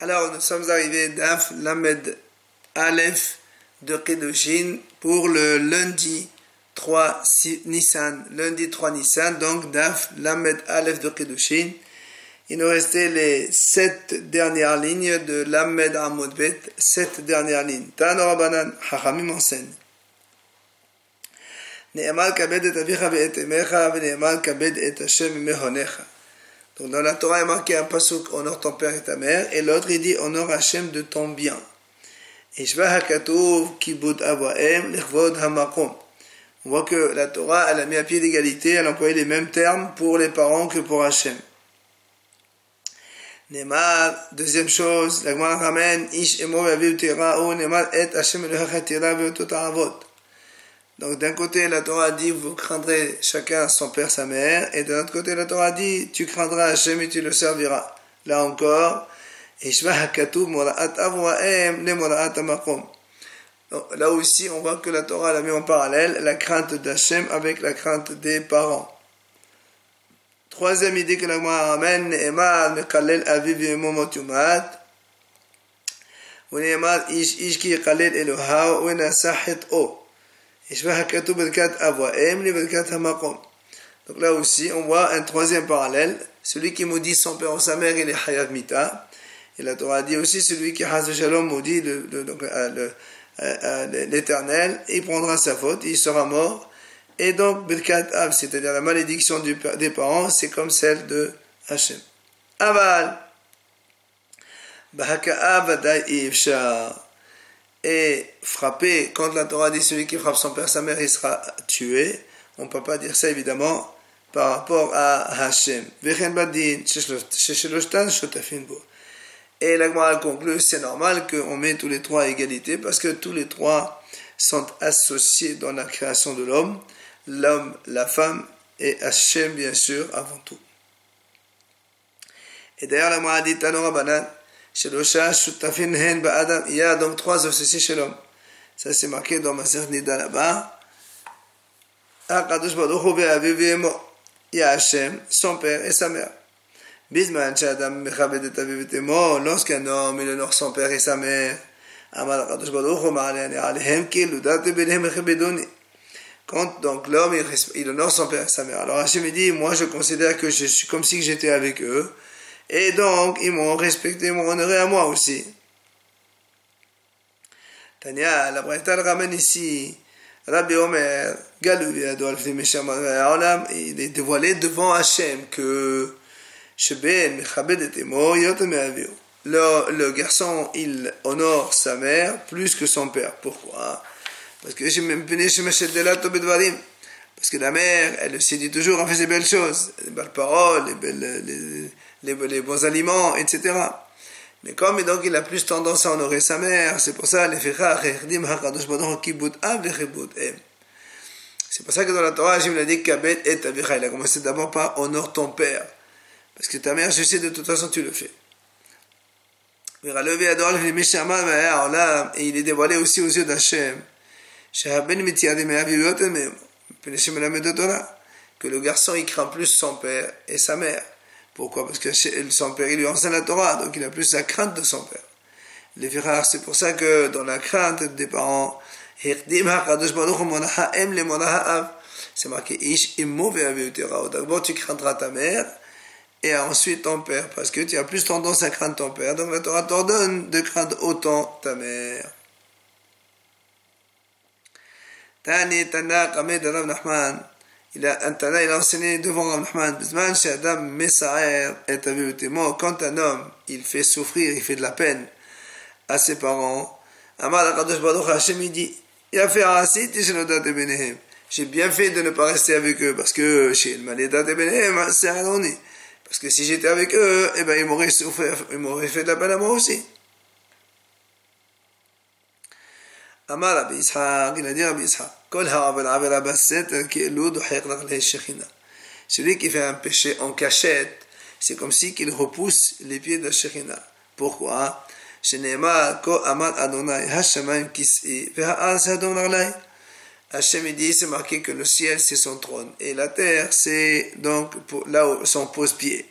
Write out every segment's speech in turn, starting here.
Alors, nous sommes arrivés d'Af Lamed Aleph de Kedushin pour le lundi 3 Nissan. Lundi 3 Nissan, donc d'Af Lamed Aleph de Kedushin. Il nous restait les 7 dernières lignes de Lamed Amud Bet, 7 dernières lignes. Tano Rabbanan, Chachamim enseigne. Ne'emal kabed et avicha ve'et emecha, ve'ne'emal kabed et Hashem mehonecha. Donc dans la Torah, il est marqué un pasuk, honore ton père et ta mère, et l'autre il dit, honore Hashem de ton bien. Et shva hakatuv kibud avahem lechvod hamakom. On voit que la Torah, elle a mis à pied d'égalité, elle a employé les mêmes termes pour les parents que pour Hashem. Ne'emar, deuxième chose, la Gemara ramène, ish emo ve'aviv tira'u, ne'emar et Hashem elohecha tira ve'oto ta'avot. Donc d'un côté la Torah dit vous craindrez chacun son père sa mère, et de l'autre côté la Torah dit tu craindras Hashem et tu le serviras. Là encore, là aussi on voit que la Torah l'a mis en parallèle la crainte d'Hashem avec la crainte des parents. Troisième idée que la Gemara ramène, Ne'emar mekalel aviv yemomot yumat, ou Ne'emar ish ki yekalel Eloha ou nasachet o. Donc là aussi, on voit un troisième parallèle. Celui qui maudit son père ou sa mère, il est Hayav Mita. Et la Torah dit aussi, celui qui Haz Shalom maudit l'Éternel, il prendra sa faute, il sera mort. Et donc, Birkat Av, c'est-à-dire la malédiction des parents, c'est comme celle de Hachem. Aval, Bahaka Avadai Ifshar. Et frapper, quand la Torah dit celui qui frappe son père, sa mère, il sera tué. On ne peut pas dire ça évidemment par rapport à Hachem. Et la Gemara conclut, c'est normal qu'on met tous les trois à égalité parce que tous les trois sont associés dans la création de l'homme, la femme et Hachem bien sûr avant tout. Et d'ailleurs la Gemara dit Tano Rabbanan, il y a donc trois associés chez l'homme. Ça c'est marqué dans ma sœur Nida là-bas. Il y a Hachem, son père et sa mère. Lorsqu'un homme il honore son père et sa mère, quand donc l'homme il honore son père et sa mère, alors Hachem dit, moi je considère que je suis comme si j'étais avec eux. Et donc, ils m'ont respecté, ils m'ont honoré à moi aussi. Tania, la Braïta le ramène ici. Rabbi Omer, Galoubi Adolf, il est dévoilé devant Hachem que le garçon, il honore sa mère plus que son père. Pourquoi? Parce que la mère, elle se dit toujours, on fait ses belles choses, les belles paroles, les bons aliments, etc. Mais comme donc il a plus tendance à honorer sa mère, c'est pour ça c'est pour ça que dans la Torah, Hachem l'a dit Kabed et Avicha. Il a commencé d'abord par honore ton père. Parce que ta mère, je sais, de toute façon, tu le fais. Et il est dévoilé aussi aux yeux d'Hachem que le garçon il craint plus son père et sa mère. Pourquoi? Parce que son père il lui enseigne la Torah, donc il a plus la crainte de son père. Les frères, c'est pour ça que dans la crainte des parents, c'est marqué Ish immo ve'aviutera. D'abord tu craindras ta mère et ensuite ton père, parce que tu as plus tendance à craindre ton père, donc la Torah t'ordonne de craindre autant ta mère. Tani Tana Kamed Rav Nachman. Il a enseigné devant Rav Nachman, quand un homme il fait souffrir, il fait de la peine à ses parents, Hashem il dit, j'ai bien fait de ne pas rester avec eux parce que parce que si j'étais avec eux, eh ben ils m'auraient souffert, ils m'auraient fait de la peine à moi aussi. Amar Rabbi Ishaq, il a dit Rabbi Ishaq, celui qui fait un péché en cachette, c'est comme si qu'il repousse les pieds de la Shekhinah. Pourquoi? Hachem dit, c'est marqué que le ciel c'est son trône et la terre c'est donc là où son pose-pied.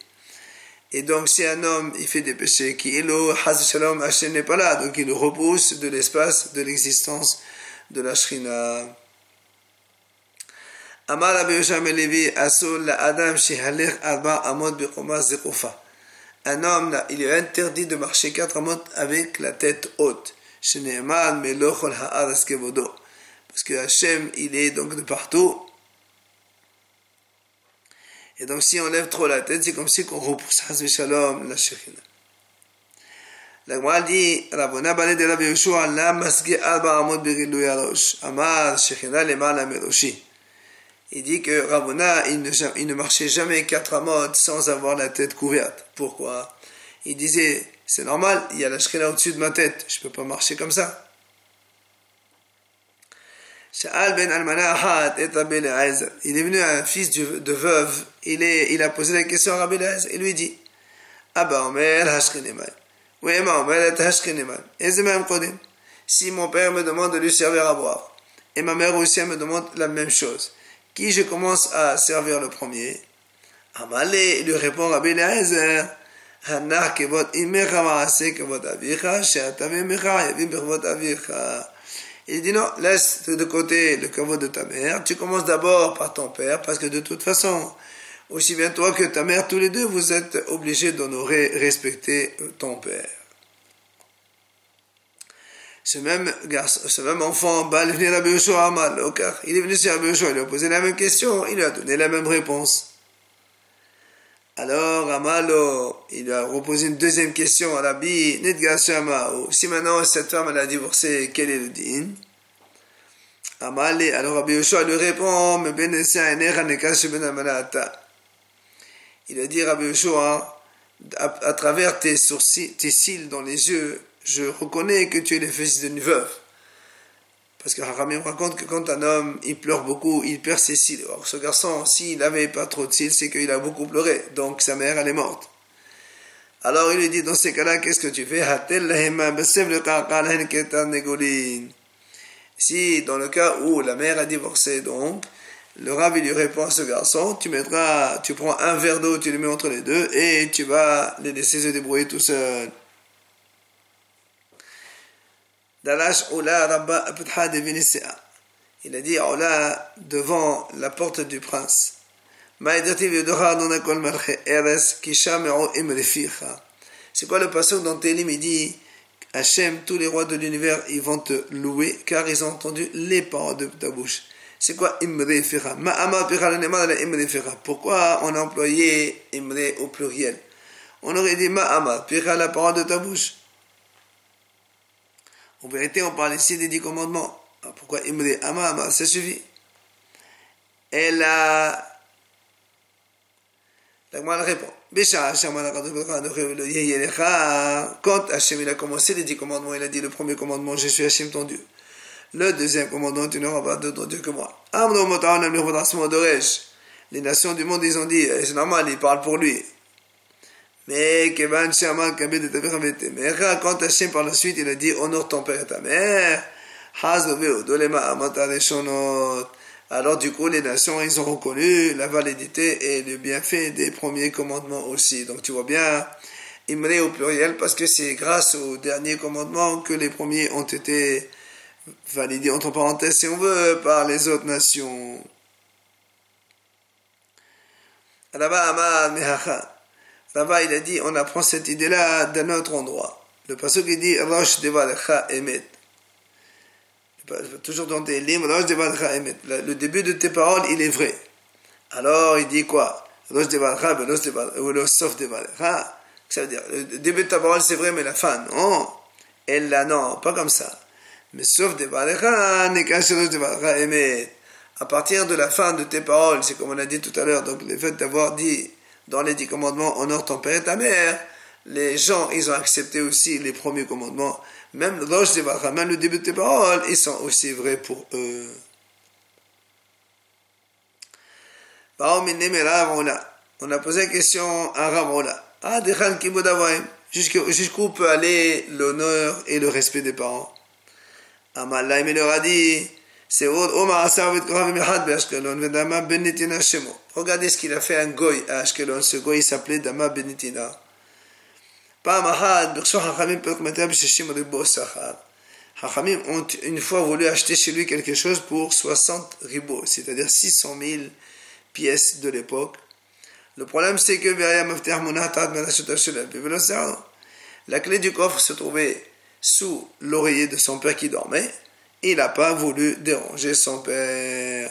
Et donc, si un homme, il fait des péchés qui est l'eau, Haz Shalom, Hachem n'est pas là, donc il le repousse de l'espace, de l'existence de la Shrina. Amar Rabbi Yoshua ben Levi, Asur la Adam shehalech arba amot bichoma zekufa. Un homme, là, il est interdit de marcher 4 amot avec la tête haute. Shene'emar melochol ha'aretz kevodo. Parce que Hachem, il est donc de partout. Et donc, si on lève trop la tête, c'est comme si on repousse Haz Shalom la Shekhinah. La Gemara dit, Rabona bane de Rabbi Yoshua, la masge arba amot birilu yarosh. Amar Shekhinah lema la meroshi. Il dit que Rabona, il ne marchait jamais 4 amot sans avoir la tête couverte. Pourquoi? Il disait, c'est normal, il y a la Shekhinah au-dessus de ma tête, je ne peux pas marcher comme ça. Sha'al ben Almana Ahad et Rabbi Eliezer. Il est venu un fils de veuve, il a posé la question à Rabbi Eliezer, il lui dit, Abba Omer Hashkineman. Oui, Emma Omer Hashkineman. Et c'est même Kodim. Si mon père me demande de lui servir à boire, et ma mère aussi me demande la même chose, qui je commence à servir le premier? Amalé, il lui répond Rabbi Eliezer, Hanach kevot imecha maaseh kevot avicha, she'ataveh mecha yavim bechvot avicha. Il dit non, laisse de côté le kavod de ta mère, tu commences d'abord par ton père, parce que de toute façon, aussi bien toi que ta mère, tous les deux, vous êtes obligés d'honorer, respecter ton père. Ce même enfant, il est venu à Rabbi Yoshua Amal, il est venu sur Rabbi Yoshua, il lui a posé la même question, il lui a donné la même réponse. Alors, Amalo, il lui a reposé une deuxième question à Rabbi Nidgashama. Si maintenant cette femme elle a divorcé, quel est le din? Amale, alors Rabbi Yoshua lui répond, il a dit Rabbi Yoshua, à travers tes sourcils, tes cils dans les yeux, je reconnais que tu es le fils d'une veuve. Parce que Haramim raconte que quand un homme, il pleure beaucoup, il perd ses cils. Alors ce garçon, s'il n'avait pas trop de cils, c'est qu'il a beaucoup pleuré. Donc sa mère, elle est morte. Alors il lui dit, dans ces cas-là, qu'est-ce que tu fais? Si, dans le cas où la mère a divorcé, donc, le Rav, il lui répond à ce garçon, tu prends un verre d'eau, tu le mets entre les deux, et tu vas les laisser se débrouiller tout seul. Il a dit Ola devant la porte du prince. C'est quoi le passage dans Télim? Il dit Hachem, tous les rois de l'univers, ils vont te louer car ils ont entendu les paroles de ta bouche. C'est quoi Imre Fira? Pourquoi on a employé Imre au pluriel? On aurait dit Ma'ama, Pira, la parole de ta bouche. En vérité, on parle ici des 10 commandements. Alors pourquoi Imre Ama, ça suffit. Et là, la Gemara répond. Quand Hachem il a commencé les 10 commandements, il a dit le premier commandement, je suis Hachem ton Dieu. Le deuxième commandement, tu n'auras pas d'autre Dieu que moi. Les nations du monde, ils ont dit, c'est normal, ils parlent pour lui. Mais quand Hachem par la suite il a dit honore ton père et ta mère, alors du coup les nations ils ont reconnu la validité et le bienfait des premiers commandements aussi. Donc tu vois bien, Imre au pluriel parce que c'est grâce au dernier commandement que les premiers ont été validés entre parenthèses si on veut par les autres nations. Là-bas, il a dit, on apprend cette idée-là d'un autre endroit. Le passage qui dit, Rosh Devalecha Emet. Toujours dans tes livres, Rosh Devalecha Emet. Le début de tes paroles, il est vrai. Alors, il dit quoi? Rosh Devalecha, ou le Sof Devalecha. Ça veut dire, le début de ta parole, c'est vrai, mais la fin, non. Et là, non, pas comme ça. Mais Sof Devalecha, n'est qu'un Rosh Devalecha Emet. À partir de la fin de tes paroles, c'est comme on a dit tout à l'heure, donc le fait d'avoir dit, dans les 10 commandements, honore ton père et ta mère, les gens, ils ont accepté aussi les premiers commandements. Même le début de tes paroles, ils sont aussi vrais pour eux. On a posé la question à Ravona. Jusqu'où peut aller l'honneur et le respect des parents? Amalaim, il leur a dit, Regardez ce qu'il a fait un goy à Ashkelon. Ce goy s'appelait Dama Benitina. Hachamim ont une fois voulu acheter chez lui quelque chose pour 60 ribos, c'est-à-dire 600 000 pièces de l'époque. Le problème, c'est que la clé du coffre se trouvait sous l'oreiller de son père qui dormait. Il n'a pas voulu déranger son père.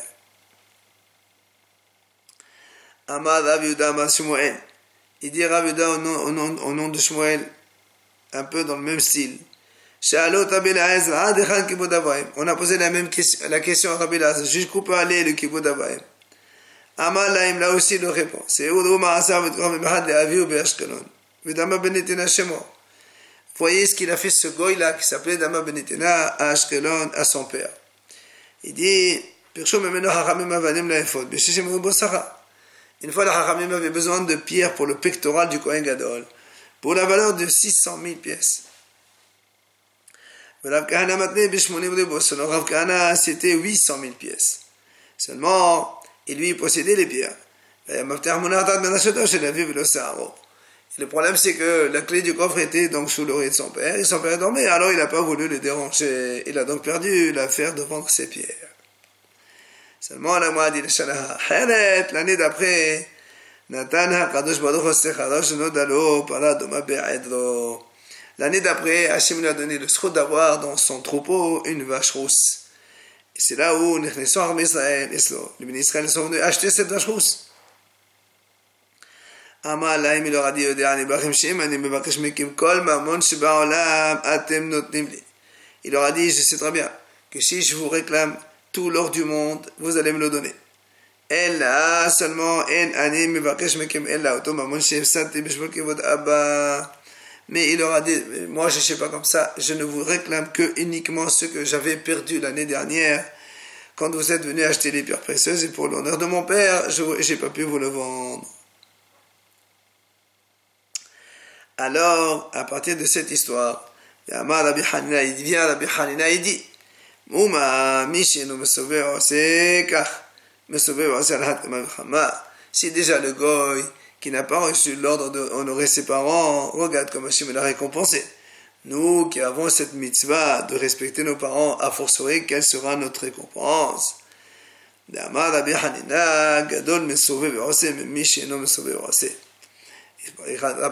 Amad Rav Yehuda Amad Shmuel. Il dit Rav Yehuda au nom de Shmuel, un peu dans le même style. On a posé la question à Rabbi Elazar, jusqu'où peut aller le kibbutz Avayim? Amad Laim, là aussi le répond. C'est voyez ce qu'il a fait ce goy-là qui s'appelait Dama Benitina à Ashkelon, à son père. Il dit, une fois le Hachamim avait besoin de pierres pour le pectoral du Kohen Gadol, pour la valeur de 600 000 pièces. Rav Kahana, c'était 800 000 pièces. Seulement, il lui possédait les pierres. Le problème, c'est que la clé du coffre était donc sous l'oreiller de son père, et son père dormait, alors il n'a pas voulu le déranger. Il a donc perdu l'affaire de vendre ses pierres. Seulement, la moitié de Shana Heret, l'année d'après, l'année d'après, Hachem lui a donné le srout d'avoir dans son troupeau une vache rousse. Et c'est là où les ministres Israël sont venus acheter cette vache rousse. Il leur a dit, il leur a dit, je sais très bien que si je vous réclame tout l'or du monde, vous allez me le donner. Mais il leur a dit, moi je ne sais pas comme ça, je ne vous réclame que uniquement ce que j'avais perdu l'année dernière quand vous êtes venus acheter les pierres précieuses, et pour l'honneur de mon père, je n'ai pas pu vous le vendre. Alors, à partir de cette histoire, il vient Rabbi Hanina, il dit, si déjà le goy qui n'a pas reçu l'ordre d'honorer ses parents, regarde comme Hachem l'a récompensé. Nous qui avons cette mitzvah de respecter nos parents, à fortiori, quelle sera notre récompense? Rabbi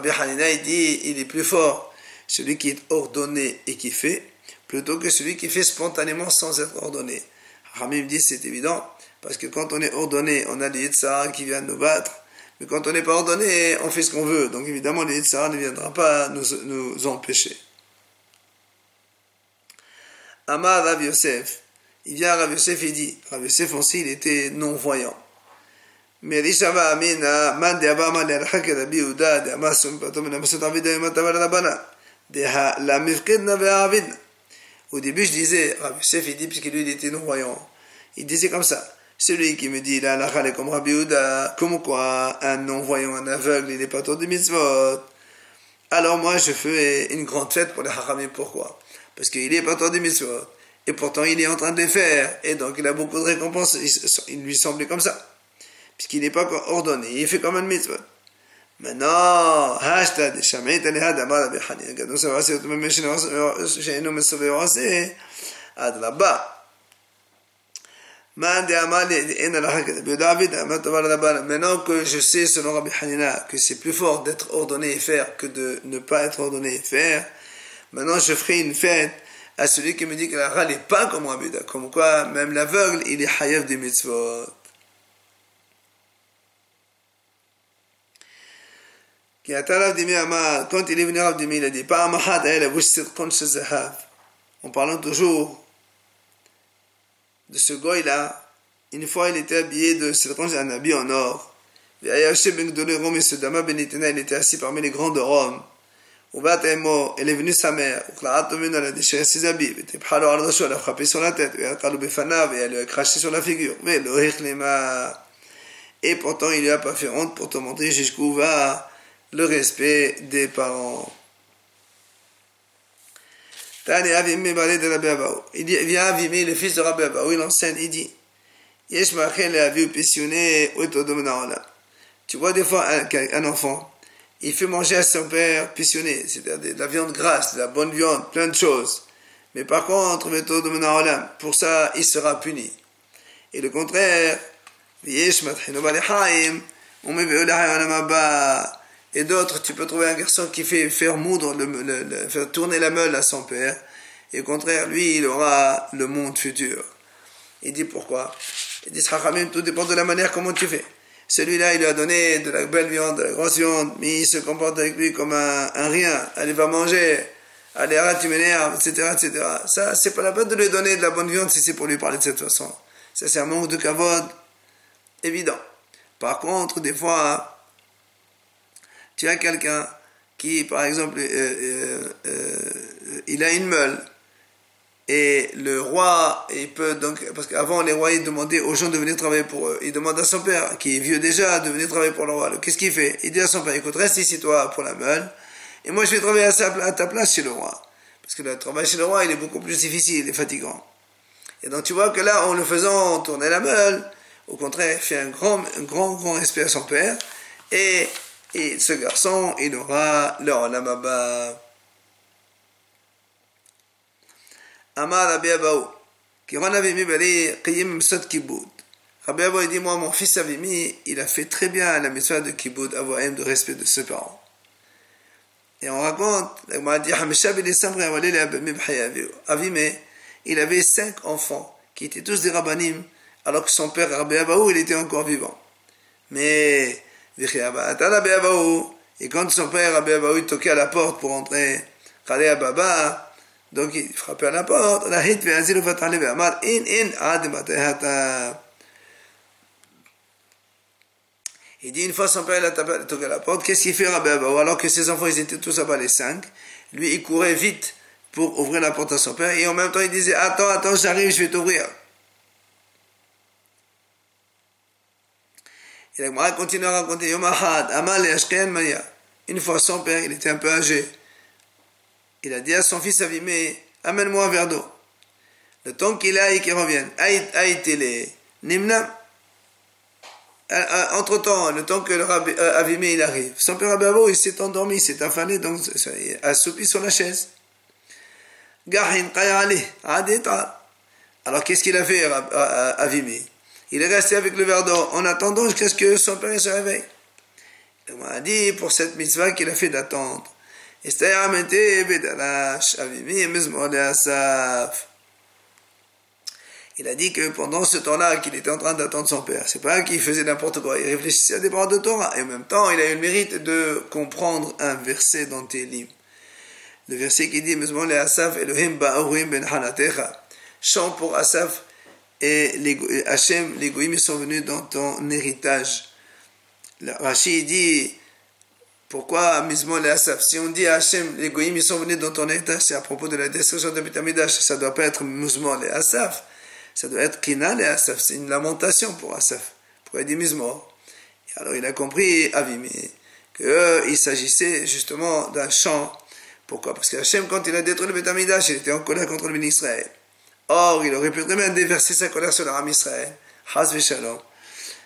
Hanina, il dit, il est plus fort celui qui est ordonné et qui fait, plutôt que celui qui fait spontanément sans être ordonné. Rami me dit, c'est évident, parce que quand on est ordonné, on a les Yetzirah qui viennent nous battre, mais quand on n'est pas ordonné, on fait ce qu'on veut, donc évidemment les Yetzirah ne viendra pas nous empêcher. Amar Rav Yosef, il vient à Rav Yosef, il dit, Rav Yosef aussi, il était non-voyant. Mais Rishava Amina, man de Abba, man de Rabbi Yehuda, de Amasum, Patom, de Amasum, David, de Matavar, de Rabana, de la Mifkid, Nave Avid. Au début, je disais, Rav Yosef, il dit, puisque lui, il était non-voyant, il disait comme ça, celui qui me dit, la halakha est comme Rabbi Yehuda, comme quoi, un non-voyant, un aveugle, il n'est pas trop de mitzvot. Alors moi, je fais une grande fête pour les hachamim. Pourquoi? Parce qu'il n'est pas trop de mitzvot, et pourtant, il est en train de les faire, et donc il a beaucoup de récompenses, il lui semblait comme ça. Puisqu'il n'est pas ordonné, il fait comme un mitzvah. Maintenant, hashtag, Shamet Alihad Amar Rabbi Hanina, Gadol Savasi, Otomem Sheinu Mesove Oase, Ad Rabba. Maintenant que je sais, selon Rabbi Hanina, que c'est plus fort d'être ordonné et faire que de ne pas être ordonné et faire, maintenant je ferai une fête à celui qui me dit que la Ra n'est pas comme Rabbi Yehuda, comme quoi même l'aveugle, il est hayev des mitzvot. Quand il est venu Rav Dimi, il a dit, en parlant toujours de ce goy-là, une fois il était habillé de un habit en or. Il était assis parmi les grands de Rome. Elle est venue sa mère. Elle a déchiré ses habits. Elle a frappé sur la tête. Elle a craché sur la figure. Et pourtant il lui a pas fait honte pour te montrer jusqu'où va le respect des parents. Tani Avimi parlait de Rabbi Abaou. Il dit, vient Avimi, le fils de Rabbi Abaou, il enseigne, il dit, Yesh Machel a vu pissionner autour de Menaola. Tu vois des fois un enfant, il fait manger à son père pissionné, c'est-à-dire de la viande grasse, de la bonne viande, plein de choses. Mais par contre, méthode de Menaola, pour ça, il sera puni. Et le contraire, Yesh Machel Haim, on met et d'autres, tu peux trouver un garçon qui fait faire moudre, faire tourner la meule à son père. Et au contraire, lui, il aura le monde futur. Il dit pourquoi? Il dit, tout dépend de la manière comment tu fais. Celui-là, il lui a donné de la belle viande, de la grosse viande, mais il se comporte avec lui comme un rien. Allez, va manger. Allez, arrête, tu m'énerves, etc., etc. Ça, c'est pas la peine de lui donner de la bonne viande si c'est pour lui parler de cette façon. Ça, c'est un manque de kavod évident. Par contre, des fois, tu as quelqu'un qui, par exemple, il a une meule, et le roi, il peut donc, parce qu'avant les rois, ils demandaient aux gens de venir travailler pour eux. Il demande à son père, qui est vieux déjà, de venir travailler pour le roi. Qu'est-ce qu'il fait? Il dit à son père, écoute, reste ici toi pour la meule, et moi je vais travailler à ta place chez le roi. Parce que le travail chez le roi, il est beaucoup plus difficile et fatigant. Et donc tu vois que là, en le faisant tourner la meule, au contraire, il fait un grand respect à son père, et ce garçon, il aura le Olam Haba. Amar Rabbi Abaou, qui rend Avimi Bali, Qiyim Msot Kiboud. Rabbi Abaou, il dit, moi, mon fils Avimi, il a fait très bien la mitzvah de Kiboud, avoir de respect de ses parents. Et on raconte, Avimi, il avait 5 enfants, qui étaient tous des rabbanim, alors que son père, Rabbi Abaou, il était encore vivant. Mais, et quand son père, Rabbi Abaou, il toquait à la porte pour entrer, Khalé Ababa, donc il frappait à la porte, il dit une fois son père, il a toqué à la porte, qu'est-ce qu'il fait Rabbi Abaou? Alors que ses enfants, ils étaient tous là-bas, les 5, lui, il courait vite pour ouvrir la porte à son père, et en même temps, il disait, attends, j'arrive, je vais t'ouvrir. Et la Gemara continue à raconter, une fois son père, il était un peu âgé. Il a dit à son fils Avimé, amène-moi un verre d'eau. Le temps qu'il aille et qu'il revienne. Aïtélé, Nimna. Entre-temps, le temps que le Avimé il arrive, son père Rabbi Abaou, il s'est endormi, il s'est affalé, donc il a assoupi sur la chaise. Gahin, Qayali, Adeta. Alors qu'est-ce qu'il a fait, Avimé? Il est resté avec le verre d'eau en attendant jusqu'à ce que son père se réveille. Il m'a dit pour cette mitzvah qu'il a fait d'attendre. Il a dit que pendant ce temps-là qu'il était en train d'attendre son père, c'est pas qu'il faisait n'importe quoi, il réfléchissait à des paroles de Torah, et en même temps il a eu le mérite de comprendre un verset dans Télim. Le verset qui dit chant pour Asaph et Hachem, les goïms sont venus dans ton héritage. Rashi dit pourquoi Mizmor le Asaph? Si on dit à Hachem, les goïms sont venus dans ton héritage, c'est à propos de la destruction de Beth Amikdash, ça ne doit pas être Mizmor le Asaph, ça doit être Kina le Asaph, c'est une lamentation pour Asaph. Pourquoi il dit Mizmor? Et alors il a compris, Avimi, qu'il s'agissait justement d'un chant. Pourquoi? Parce que Hachem, quand il a détruit le Beth Amikdash, il était en colère contre le béni Israël. Or, il aurait pu très bien déverser sa colère sur l'Aram Israël, Chas v'Shalom.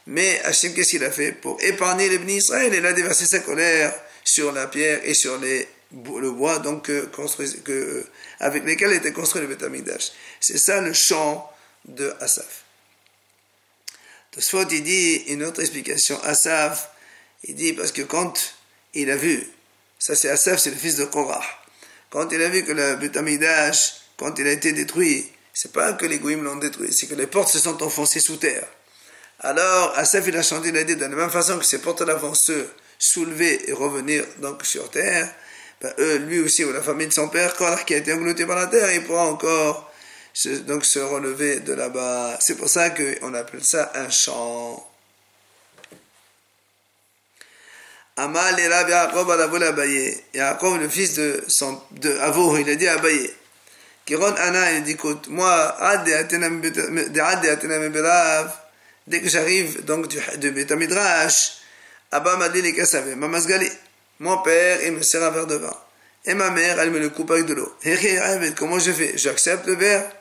Mais Hachem, qu'est-ce qu'il a fait? Pour épargner les bénis Israël, il a déversé sa colère sur la pierre et sur le bois donc, avec lesquels était construit le Beth Amikdash. C'est ça le chant de Asaph. Tosfot, il dit une autre explication. Asaph, il dit parce que quand il a vu, ça c'est Asaph, c'est le fils de Korah, quand il a vu que le Beth Amikdash, quand il a été détruit, c'est pas que les goïms l'ont détruit, c'est que les portes se sont enfoncées sous terre. Alors, Asaph, il a chanté, il a dit, de la même façon que ces portes-là vont se soulever et revenir donc sur terre, ben, lui aussi, ou la famille de son père, Korah, qui a été englouti par la terre, il pourra encore se relever de là-bas. C'est pour ça qu'on appelle ça un chant. Amal et Rabbi Yaakov à Abaye. Yaakov, le fils de Avo, il a dit à Abaye. Kiron Anna, il dit, écoute, moi, dès que j'arrive donc de Beth Midrash, Abba m'a dit les Kassavé, Mamasgali, mon père, il me sert un verre de vin. Et ma mère, elle me le coupe avec de l'eau. Comment je fais? J'accepte le verre.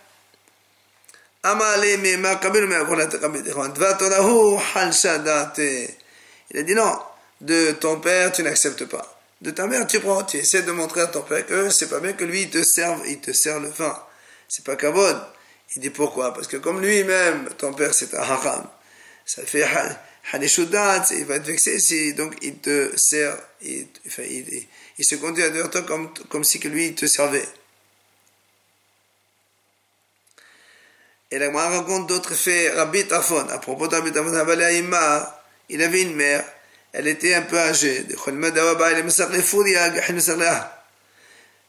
Il a dit non, de ton père tu n'acceptes pas. De ta mère tu prends, tu essaies de montrer à ton père que c'est pas bien que lui il te sert le vin. C'est pas kavod. Il dit pourquoi? Parce que comme lui-même, ton père c'est un haram. Ça fait hanishudat, il va être vexé si donc il te sert, il se conduit à toi comme si que lui il te servait. Et la Gemara raconte d'autres faits. Rabbi Tafon, à propos de Rabbi Tafon, il avait une mère, elle était un peu âgée.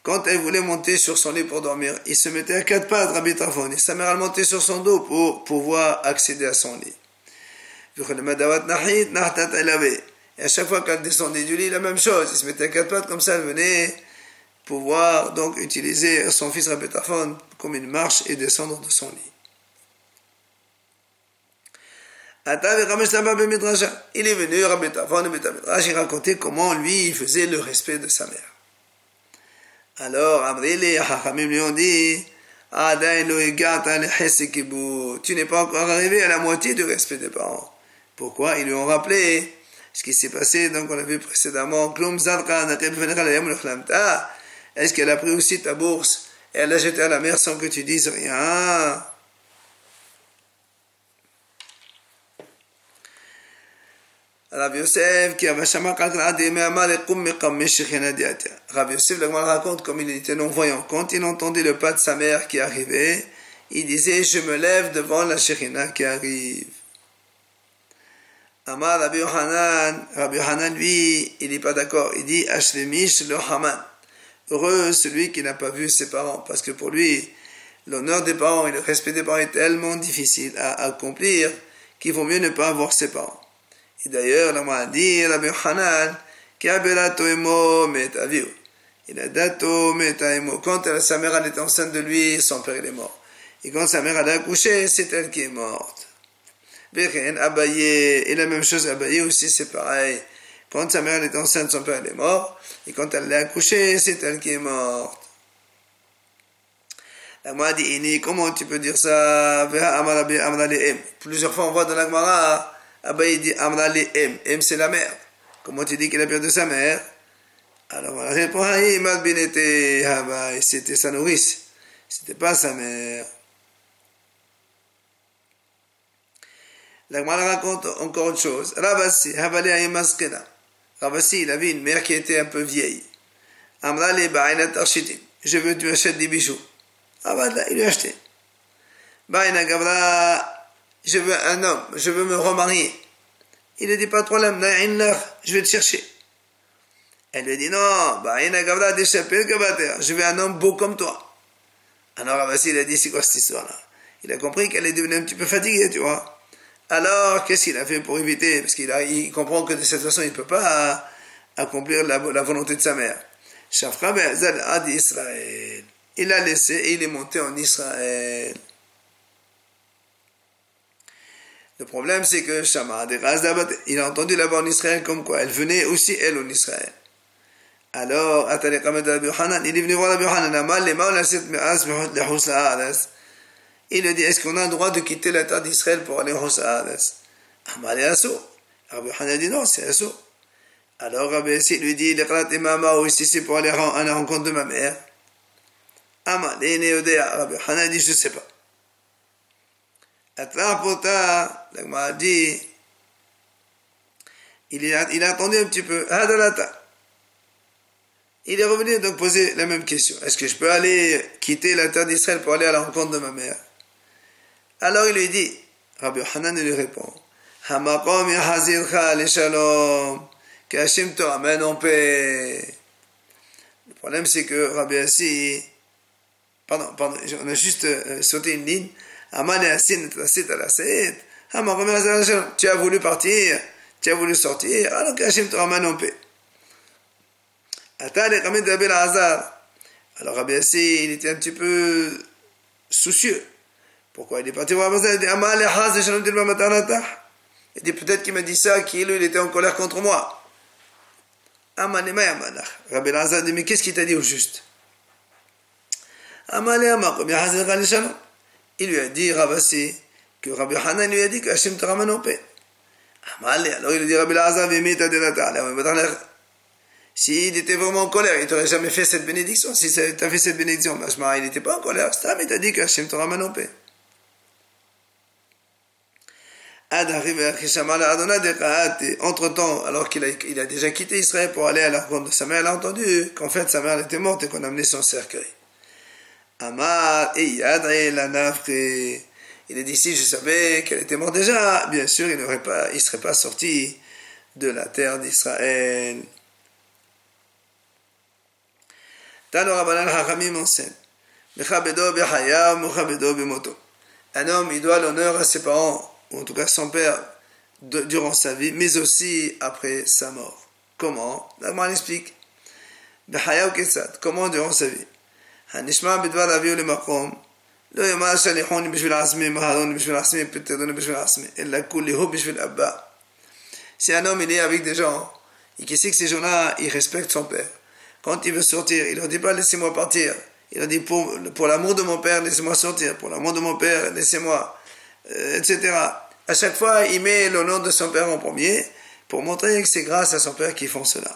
Quand elle voulait monter sur son lit pour dormir, il se mettait à quatre pattes, Rabbi Tafon, et sa mère elle montait sur son dos pour pouvoir accéder à son lit. Et à chaque fois qu'elle descendait du lit, la même chose, il se mettait à quatre pattes, comme ça elle venait pouvoir donc utiliser son fils Rabbi Tafon comme une marche et descendre de son lit. Il est venu, Rabbi Tafon, il racontait comment lui il faisait le respect de sa mère. Alors, les Chachamim lui ont dit, tu n'es pas encore arrivé à la moitié du respect des parents. Pourquoi? Ils lui ont rappelé ce qui s'est passé, donc on l'a vu précédemment. Est-ce qu'elle a pris aussi ta bourse et elle l'a jetée à la mer sans que tu dises rien? Rav Yosef, qui avait Rav Yosef, le Gemara raconte comme il était non-voyant. Quand il entendait le pas de sa mère qui arrivait, il disait, je me lève devant la Shekhinah qui arrive. Amar Rabbi Yohanan, lui, il n'est pas d'accord. Il dit, Ashlemish le Haman. Heureux celui qui n'a pas vu ses parents. Parce que pour lui, l'honneur des parents et le respect des parents est tellement difficile à accomplir qu'il vaut mieux ne pas avoir ses parents. Et d'ailleurs, la m'a dit, Rabbi Yohanan, il a dato metaimo. Quand sa mère était enceinte de lui, son père il est mort. Et quand sa mère a accouché, c'est elle qui est morte. Et la même chose, Abaye aussi, c'est pareil. Quand sa mère était enceinte, son père il est mort. Et quand elle l'a accouché, c'est elle qui est morte. La m'a dit, comment tu peux dire ça? Plusieurs fois, on voit dans la Gemara, Abaye dit Amra li M c'est la mère. Comment tu dis qu'il a perdu sa mère? Alors on répond c'était sa nourrice, c'était pas sa mère. La Gemara raconte encore autre chose. Ravasi il avait une mère qui était un peu vieille. Amra li ba'inat arshitin, je veux que tu achètes des bijoux. Il lui a acheté. Ba'ina gavra, je veux un homme, je veux me remarier. Il ne dit pas de problème, je vais te chercher. Elle lui dit non, je veux un homme beau comme toi. Alors Ravasi il a dit c'est quoi cette histoire-là? Il a compris qu'elle est devenue un petit peu fatiguée, tu vois. Alors qu'est-ce qu'il a fait pour éviter? Parce qu'il comprend que de cette façon il ne peut pas accomplir la volonté de sa mère. Il l'a laissé et il est monté en Israël. Le problème, c'est que il a entendu là-bas en Israël comme quoi elle venait aussi, elle, en Israël. Alors, il est venu voir Rabbi Yohanan. Il lui dit, est-ce qu'on a le droit de quitter la terre d'Israël pour aller en Husa'ades? Rabbi Yohanan dit non, c'est Asso. Alors, Rabbi Yossi lui dit, ici c'est pour aller à la rencontre de ma mère. Rabbi Yohanan dit, je ne sais pas. La Gemara dit, il a attendu un petit peu. Il est revenu donc poser la même question. Est-ce que je peux aller quitter la terre d'Israël pour aller à la rencontre de ma mère? Alors il lui dit, Rabbi Yohanan lui répond, que Hachem te ramène en paix. Le problème c'est que Rabbi Yossi, pardon, on a juste sauté une ligne. Tu as voulu partir, tu as voulu sortir, alors que Hachem te ramène en paix. Alors Rabbi Yossi, il était un petit peu soucieux. Pourquoi il est parti voir Rabbi Yossi? Il dit peut-être qu'il m'a dit ça, qu'il était en colère contre moi. Amalema Yamalach. Rabbi Lazar dit, mais qu'est-ce qu'il t'a dit au juste? Il lui a dit, Ravasi, que Rabbi Hanan lui a dit que Hachem te ramène en paix. Alors il lui dit, Rabbi Lazar, s'il était vraiment en colère, il t'aurait jamais fait cette bénédiction. Si tu as fait cette bénédiction, il n'était pas en colère, mais il t'a dit que Hachem te ramène en paix. Entre-temps, alors qu'il a déjà quitté Israël pour aller à la rencontre de sa mère, elle a entendu qu'en fait sa mère était morte et qu'on a amené son cercueil. Amar et Yadre la nafre. Il a dit, si je savais qu'elle était morte déjà, bien sûr, il ne serait pas sorti de la terre d'Israël. Tano Rabbanan Hachamim enseigne. Un homme, il doit l'honneur à ses parents, ou en tout cas son père, durant sa vie, mais aussi après sa mort. Comment? L'Agma explique. Comment durant sa vie? הנשמע בדבר אביהו למקום, לא יאמר שליחוני בשביל עצמי, מהרוני בשביל עצמי, פתרוני בשביל עצמי, אלא כולי הוא בשביל אבא. Si un homme il est avec des gens, et qu'il sait que ces gens-là, ils respectent son père, quand il veut sortir, il leur dit pas laissez-moi partir, il leur dit pour l'amour de mon père, laissez-moi sortir, pour l'amour de mon père, laissez-moi, etc. À chaque fois, il met le nom de son père en premier, pour montrer que c'est grâce à son père qu'ils font cela.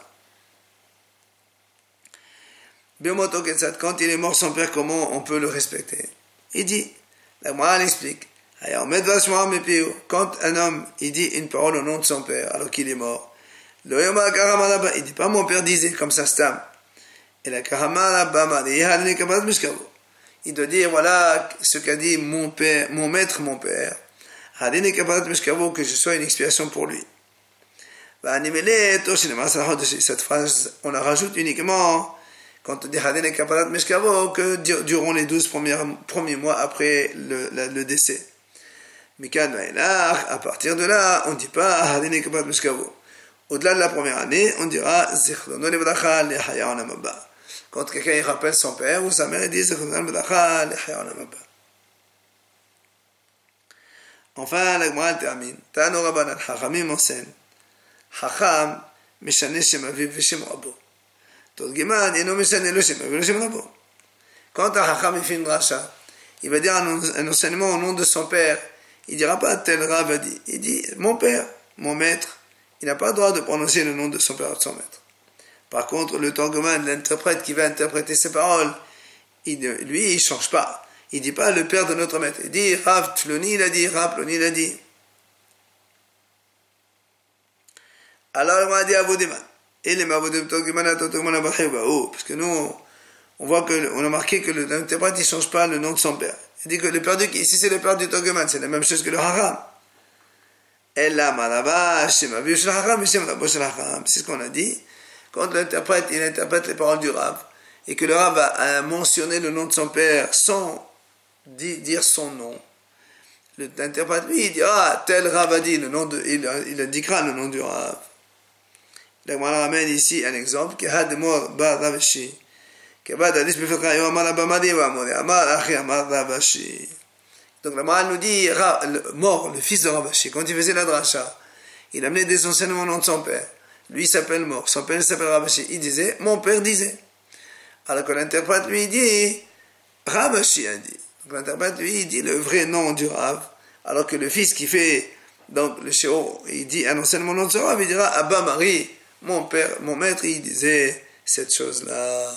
Quand il est mort son père, comment on peut le respecter? Il dit, la morale explique, quand un homme il dit une parole au nom de son père alors qu'il est mort, il ne dit pas mon père disait comme ça stam. Et la il doit dire voilà ce qu'a dit mon père, mon maître, mon père, que je sois une expiation pour lui. Cette phrase on la rajoute uniquement quand on dit que durant les 12 premiers mois après le décès. À partir de là, on ne dit pas au-delà de la première année, on dira quand quelqu'un rappelle son père ou sa mère, il dit enfin, la Gemara termine. Tano Rabbanan Chachamim enseigne. Chacham meshane shem aviv v'shem rabo. Torgeman eno meshane lo shem aviv v'shem rabo. Quand un Chacham fait une dracha, il va dire un enseignement au nom de son père. Il dira pas tel Rav a dit. Il dit mon père, mon maître. Il n'a pas le droit de prononcer le nom de son père ou de son maître. Par contre, le Torgeman, l'interprète qui va interpréter ses paroles, lui, il change pas. Il dit pas le père de notre maître. Il dit Rav Tloni, il a dit, Rav Ploni, il a dit. Alors, on a dit Aboudiman. Et les Maboudim Torgeman, parce que nous, on voit on a marqué que l'interprète, il ne change pas le nom de son père. Il dit que le père si c'est le père du Torgeman, c'est la même chose que le Haram. C'est ce qu'on a dit. Quand l'interprète, il interprète les paroles du Rav, et que le Rav a mentionné le nom de son père sans dire son nom, l'interprète, lui, il dira, tel Rav a dit, il indiquera le nom du Rav. Donc, on ramène ici un exemple, qui a mort ba Ravashi, qui va d'aller donc la morale nous dit, mort, le fils de Ravashi, quand il faisait la dracha, il amenait des enseignements au nom de son père. Lui s'appelle mort, son père s'appelle Ravashi. Il disait, mon père disait. Alors que l'interprète lui dit, Ravashi a dit. Donc l'interprète lui dit le vrai nom du Rav. Alors que le fils qui fait donc le shiur, il dit un enseignement au nom de son Rav, il dira, Abba Marie, mon père, mon maître, il disait cette chose-là.